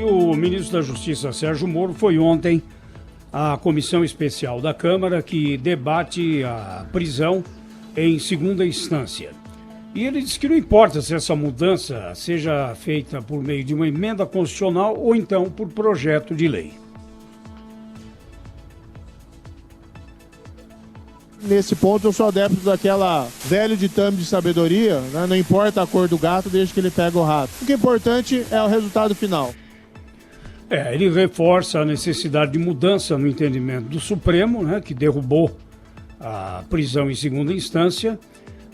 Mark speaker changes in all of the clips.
Speaker 1: O ministro da Justiça, Sérgio Moro, foi ontem à comissão especial da Câmara que debate a prisão em segunda instância. E ele disse que não importa se essa mudança seja feita por meio de uma emenda constitucional ou então por projeto de lei.
Speaker 2: Nesse ponto eu sou adepto daquela velho ditame de sabedoria, né? Não importa a cor do gato, desde que ele pega o rato. O que é importante é o resultado final.
Speaker 1: Ele reforça a necessidade de mudança no entendimento do Supremo, né, que derrubou a prisão em segunda instância,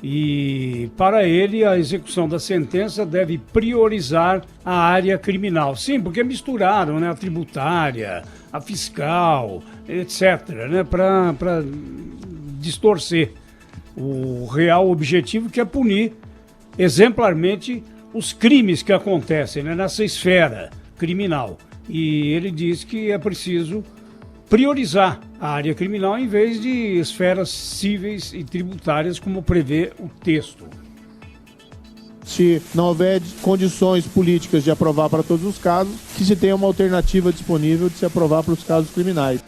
Speaker 1: e para ele a execução da sentença deve priorizar a área criminal. Sim, porque misturaram, né, a tributária, a fiscal, etc., né, para distorcer o real objetivo, que é punir exemplarmente os crimes que acontecem, né, nessa esfera criminal. E ele diz que é preciso priorizar a área criminal em vez de esferas cíveis e tributárias, como prevê o texto.
Speaker 2: Se não houver condições políticas de aprovar para todos os casos, que se tenha uma alternativa disponível de se aprovar para os casos criminais.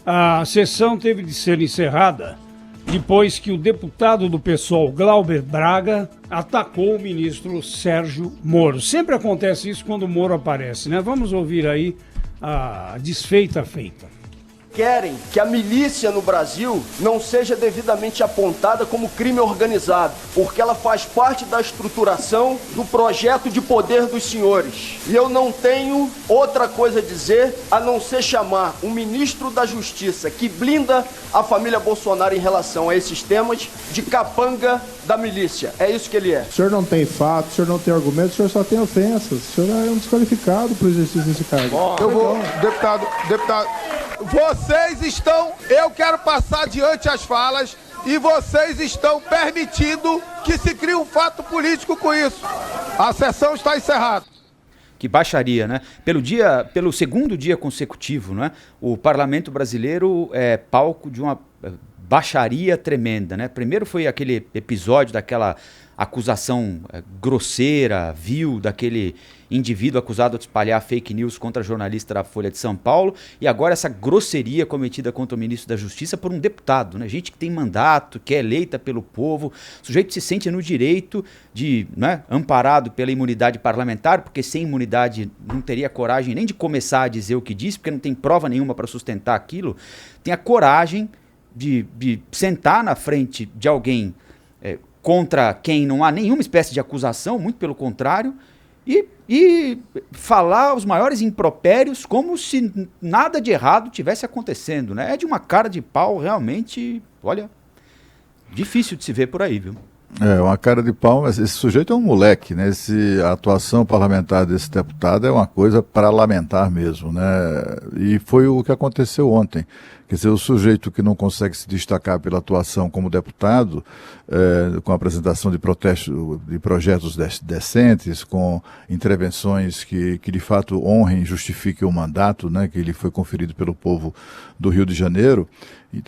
Speaker 1: A sessão teve de ser encerrada depois que o deputado do PSOL, Glauber Braga, atacou o ministro Sérgio Moro. Sempre acontece isso quando o Moro aparece, né? Vamos ouvir aí a desfeita feita.
Speaker 3: Querem que a milícia no Brasil não seja devidamente apontada como crime organizado, porque ela faz parte da estruturação do projeto de poder dos senhores. E eu não tenho outra coisa a dizer a não ser chamar um ministro da Justiça que blinda a família Bolsonaro em relação a esses temas de capanga da milícia. É isso que ele é.
Speaker 2: O senhor não tem fato, o senhor não tem argumento, o senhor só tem ofensas. O senhor é um desqualificado para o exercício desse cargo.
Speaker 4: Eu vou, deputado, vocês estão, eu quero passar adiante as falas e vocês estão permitindo que se crie um fato político com isso. A sessão está encerrada.
Speaker 5: Que baixaria, né? Pelo segundo dia consecutivo, né? O parlamento brasileiro é palco de uma baixaria tremenda, né? Primeiro foi aquele episódio daquela acusação grosseira, vil, daquele indivíduo acusado de espalhar fake news contra a jornalista da Folha de São Paulo, e agora essa grosseria cometida contra o ministro da Justiça por um deputado, né? Gente que tem mandato, que é eleita pelo povo, o sujeito se sente no direito de, né, amparado pela imunidade parlamentar, porque sem imunidade não teria coragem nem de começar a dizer o que disse, porque não tem prova nenhuma para sustentar aquilo, tem a coragem de sentar na frente de alguém contra quem não há nenhuma espécie de acusação, muito pelo contrário, e falar os maiores impropérios como se nada de errado tivesse acontecendo, né? É de uma cara de pau realmente, olha, difícil de se ver por aí, viu?
Speaker 6: Uma cara de pau, mas esse sujeito é um moleque, né? A atuação parlamentar desse deputado é uma coisa para lamentar mesmo, né? E foi o que aconteceu ontem. Quer dizer, o sujeito que não consegue se destacar pela atuação como deputado, com a apresentação de projetos decentes, com intervenções que de fato honrem e justifiquem o mandato, né, que ele foi conferido pelo povo do Rio de Janeiro,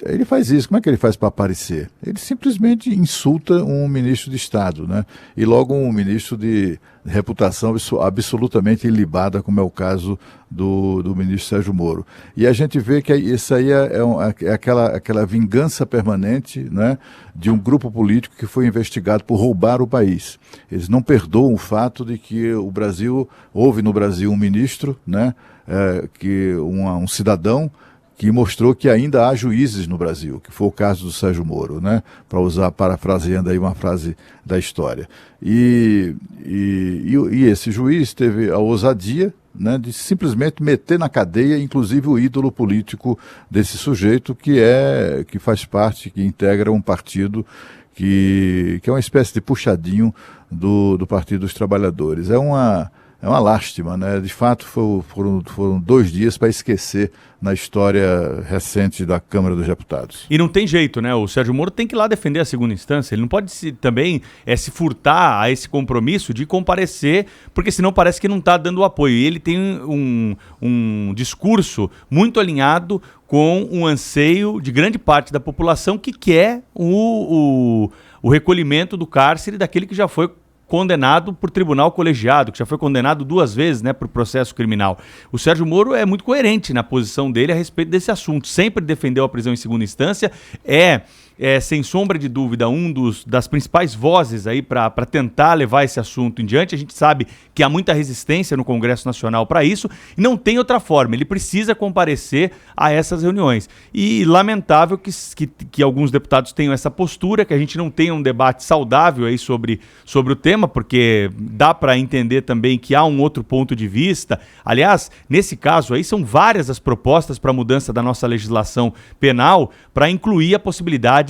Speaker 6: ele faz isso. Como é que ele faz para aparecer? Ele simplesmente insulta um ministro de Estado, né? E logo um ministro de reputação absolutamente ilibada, como é o caso do ministro Sérgio Moro. E a gente vê que isso aí é aquela vingança permanente, né, de um grupo político que foi investigado por roubar o país. Eles não perdoam o fato de que houve no Brasil um ministro, né, um cidadão, que mostrou que ainda há juízes no Brasil, que foi o caso do Sérgio Moro, né? Para usar, parafraseando aí uma frase da história. E esse juiz teve a ousadia, né, de simplesmente meter na cadeia, inclusive o ídolo político desse sujeito, que faz parte, que integra um partido que é uma espécie de puxadinho do Partido dos Trabalhadores. É uma lástima, né? De fato, foram 2 dias para esquecer na história recente da Câmara dos Deputados.
Speaker 7: E não tem jeito, né? O Sérgio Moro tem que ir lá defender a segunda instância. Ele não pode também se furtar a esse compromisso de comparecer, porque senão parece que não está dando apoio. E ele tem um discurso muito alinhado com um anseio de grande parte da população que quer o recolhimento do cárcere daquele que já foi condenado por tribunal colegiado, que já foi condenado 2 vezes, né, por processo criminal. O Sérgio Moro é muito coerente na posição dele a respeito desse assunto. Sempre defendeu a prisão em segunda instância, sem sombra de dúvida, das principais vozes aí para tentar levar esse assunto em diante. A gente sabe que há muita resistência no Congresso Nacional para isso e não tem outra forma. Ele precisa comparecer a essas reuniões. E lamentável que alguns deputados tenham essa postura, que a gente não tenha um debate saudável aí sobre o tema, porque dá para entender também que há um outro ponto de vista. Aliás, nesse caso aí, são várias as propostas para a mudança da nossa legislação penal para incluir a possibilidade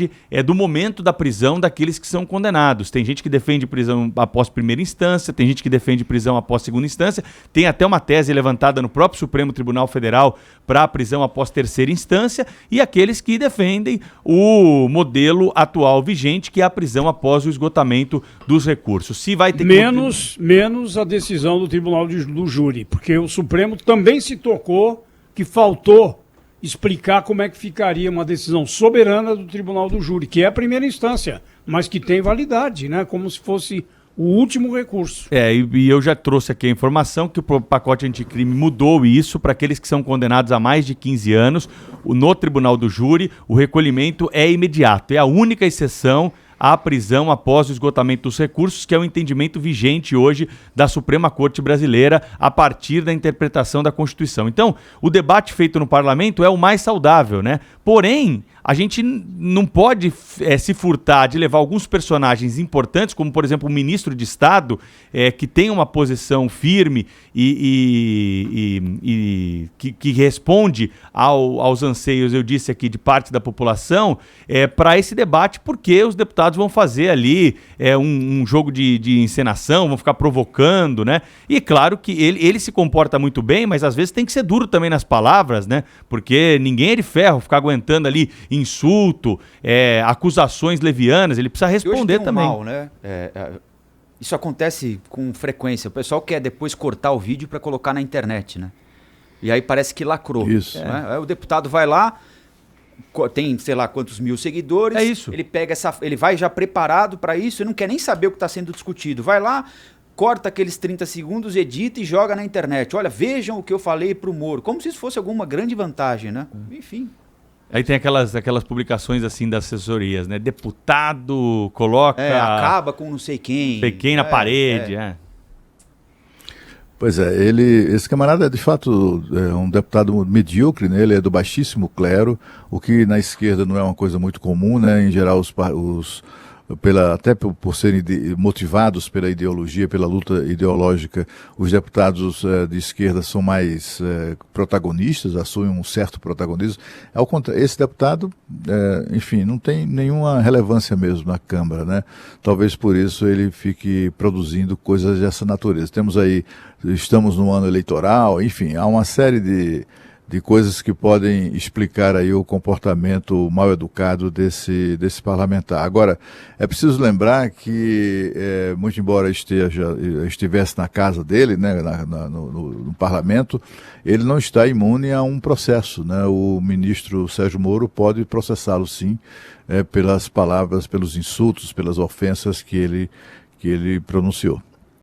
Speaker 7: do momento da prisão daqueles que são condenados. Tem gente que defende prisão após primeira instância, tem gente que defende prisão após segunda instância, tem até uma tese levantada no próprio Supremo Tribunal Federal para a prisão após terceira instância, e aqueles que defendem o modelo atual vigente, que é a prisão após o esgotamento dos recursos. Se vai ter
Speaker 1: menos a decisão do Tribunal do Júri, porque o Supremo também se tocou que faltou explicar como é que ficaria uma decisão soberana do Tribunal do Júri, que é a primeira instância, mas que tem validade, né? Como se fosse o último recurso.
Speaker 7: E eu já trouxe aqui a informação que o pacote anticrime mudou isso para aqueles que são condenados a mais de 15 anos. No Tribunal do Júri, o recolhimento é imediato. É a única exceção à prisão após o esgotamento dos recursos, que é o entendimento vigente hoje da Suprema Corte Brasileira a partir da interpretação da Constituição. Então, o debate feito no parlamento é o mais saudável, né? Porém, a gente não pode se furtar de levar alguns personagens importantes, como, por exemplo, o ministro de Estado, que tem uma posição firme e que responde aos anseios, eu disse aqui, de parte da população, para esse debate, porque os deputados vão fazer ali um jogo de encenação, vão ficar provocando, né? E claro que ele se comporta muito bem, mas às vezes tem que ser duro também nas palavras, né? Porque ninguém é de ferro ficar aguentando ali insulto, acusações levianas, ele precisa responder também.
Speaker 5: Mal, né? Isso acontece com frequência. O pessoal quer depois cortar o vídeo para colocar na internet, né? E aí parece que lacrou.
Speaker 6: Isso.
Speaker 5: Né? Aí o deputado vai lá, tem sei lá quantos mil seguidores.
Speaker 7: É isso.
Speaker 5: Ele pega ele vai já preparado para isso e não quer nem saber o que está sendo discutido. Vai lá, corta aqueles 30 segundos, edita e joga na internet. Olha, vejam o que eu falei pro Moro. Como se isso fosse alguma grande vantagem, né? Enfim.
Speaker 7: Aí tem aquelas publicações assim das assessorias, né? Deputado coloca...
Speaker 5: acaba com não sei quem.
Speaker 7: Sei quem na parede,
Speaker 6: Pois é, esse camarada é de fato um deputado medíocre, né? Ele é do baixíssimo clero, o que na esquerda não é uma coisa muito comum, né? Em geral até por serem motivados pela ideologia, pela luta ideológica, os deputados de esquerda são mais protagonistas, assumem um certo protagonismo. Ao contrário, esse deputado, enfim, não tem nenhuma relevância mesmo na Câmara, né? Talvez por isso ele fique produzindo coisas dessa natureza. Estamos no ano eleitoral, enfim, há uma série de coisas que podem explicar aí o comportamento mal educado desse parlamentar. Agora, é preciso lembrar que, muito embora estivesse na casa dele, né, no parlamento, ele não está imune a um processo, né? O ministro Sérgio Moro pode processá-lo, sim, pelas palavras, pelos insultos, pelas ofensas que ele pronunciou.